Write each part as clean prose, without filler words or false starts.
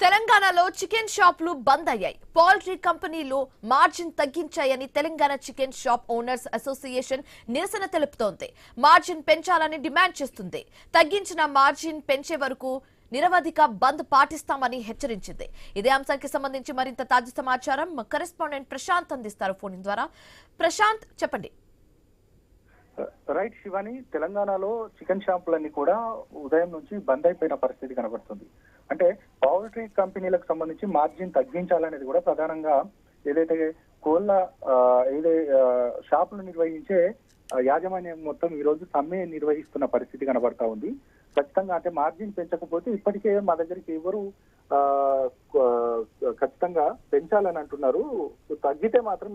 తెలంగాణలో చికెన్ షాపులు బంద్ అయ్యాయి. పౌల్ట్రీ కంపెనీలు మార్జిన్ తగ్గించాయని Telangana chicken shop owners association నిరసన తెలుపుతోంది. మార్జిన్ పెంచాలని డిమాండ్ చేస్తుంది. తగ్గించిన మార్జిన్ పెంచే వరకు నిరవధిక బంద్ పాటిస్తామని హెచ్చరించింది. ఇదే అంశానికి సంబంధించి మరింత తాజా సమాచారం మా కరెస్పాండెంట్ ప్రశాంత్ అందిస్తారు ఫోన్ ద్వారా. ప్రశాంత్, చెప్పండి. రైట్ శివాని, తెలంగాణలో చికెన్ షాపులన్నీ కూడా ఉదయం నుంచి బంద్ అయిపోయిన పరిస్థితి కనబడుతుంది. అంటే పౌల్ట్రీ కంపెనీలకు సంబంధించి మార్జిన్ తగ్గించాలనేది కూడా ప్రధానంగా ఏదైతే కోళ్ళ షాపులు నిర్వహించే యాజమాన్యం మొత్తం ఈ రోజు సమ్మె నిర్వహిస్తున్న పరిస్థితి కనబడతా ఉంది. ఖచ్చితంగా అంటే మార్జిన్ పెంచకపోతే ఇప్పటికే మా దగ్గరికి ఎవరు ఖచ్చితంగా పెంచాలని అంటున్నారు, తగ్గితే మాత్రం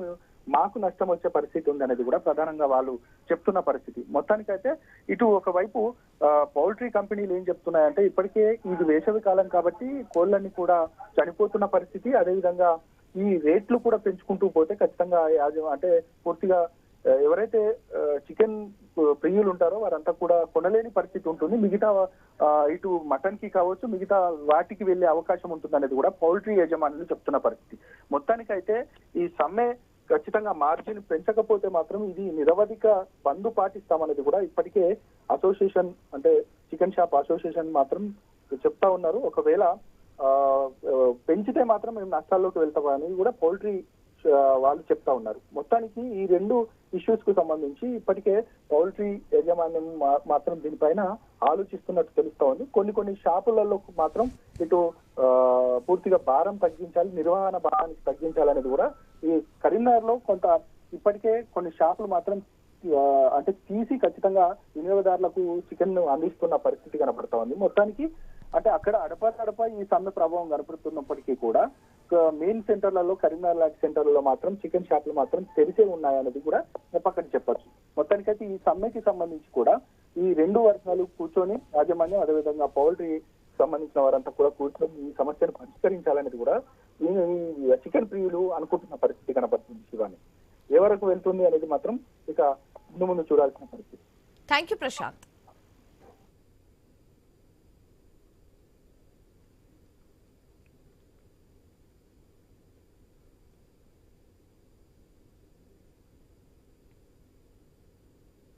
మాకు నష్టం వచ్చే పరిస్థితి ఉంది అనేది కూడా ప్రధానంగా వాళ్ళు చెప్తున్న పరిస్థితి. మొత్తానికైతే ఇటు ఒకవైపు పౌల్ట్రీ కంపెనీలు ఏం చెప్తున్నాయంటే ఇప్పటికే ఇది వేసవి కాలం కాబట్టి కోళ్ళని కూడా చనిపోతున్న పరిస్థితి, అదేవిధంగా ఈ రేట్లు కూడా పెంచుకుంటూ పోతే ఖచ్చితంగా అంటే పూర్తిగా ఎవరైతే చికెన్ ప్రియులు ఉంటారో వారంతా కూడా కొనలేని పరిస్థితి ఉంటుంది. మిగతా ఇటు మటన్ కి కావచ్చు మిగతా వాటికి వెళ్లే అవకాశం ఉంటుంది అనేది కూడా పౌల్ట్రీ యజమానులు చెప్తున్న పరిస్థితి. మొత్తానికైతే ఈ సమ్మె ఖచ్చితంగా మార్జిన్ పెంచకపోతే మాత్రం ఇది నిరవధిక బంద్ పాటిస్తామనేది కూడా ఇప్పటికే అసోసియేషన్ అంటే చికెన్ షాప్ అసోసియేషన్ మాత్రం చెప్తా ఉన్నారు. ఒకవేళ పెంచితే మాత్రం మేము నష్టాల్లోకి వెళ్తామని కూడా పౌల్ట్రీ వాళ్ళు చెప్తా ఉన్నారు. మొత్తానికి ఈ రెండు ఇష్యూస్ కు సంబంధించి ఇప్పటికే పౌల్ట్రీ యాజమాన్యం మాత్రం దీనిపైన ఆలోచిస్తున్నట్టు తెలుస్తా ఉంది. కొన్ని షాపులలో మాత్రం ఇటు పూర్తిగా భారం తగ్గించాలి, నిర్వహణ భారానికి తగ్గించాలనేది కూడా ఈ కరీంనగర్ లో కొంత ఇప్పటికే కొన్ని షాపులు మాత్రం అంటే తీసి ఖచ్చితంగా వినియోగదారులకు చికెన్ అందిస్తున్న పరిస్థితి కనపడతా ఉంది. మొత్తానికి అంటే అక్కడ అడపా ఈ సమ్మె ప్రభావం కనపడుతున్నప్పటికీ కూడా మెయిన్ సెంటర్లలో కరీంనగర్ లాంటి సెంటర్లలో మాత్రం చికెన్ షాపులు మాత్రం తెరిసే ఉన్నాయనేది కూడా పక్కన చెప్పచ్చు. మొత్తానికైతే ఈ సమ్మెకి సంబంధించి కూడా ఈ రెండు వర్గాలు కూర్చొని యాజమాన్యం అదేవిధంగా పౌల్ట్రీ సంబంధించిన వారంతా కూడా కూర్చొని ఈ సమస్యను పరిష్కరించాలనేది కూడా ఈ చికెన్ ప్రియులు అనుకుంటున్న పరిస్థితి కనపడుతుంది. శివాని, ఏ వరకు వెళ్తుంది అనేది మాత్రం ఇక ముందు చూడాల్సిన పరిస్థితి. Thank you Prashanth.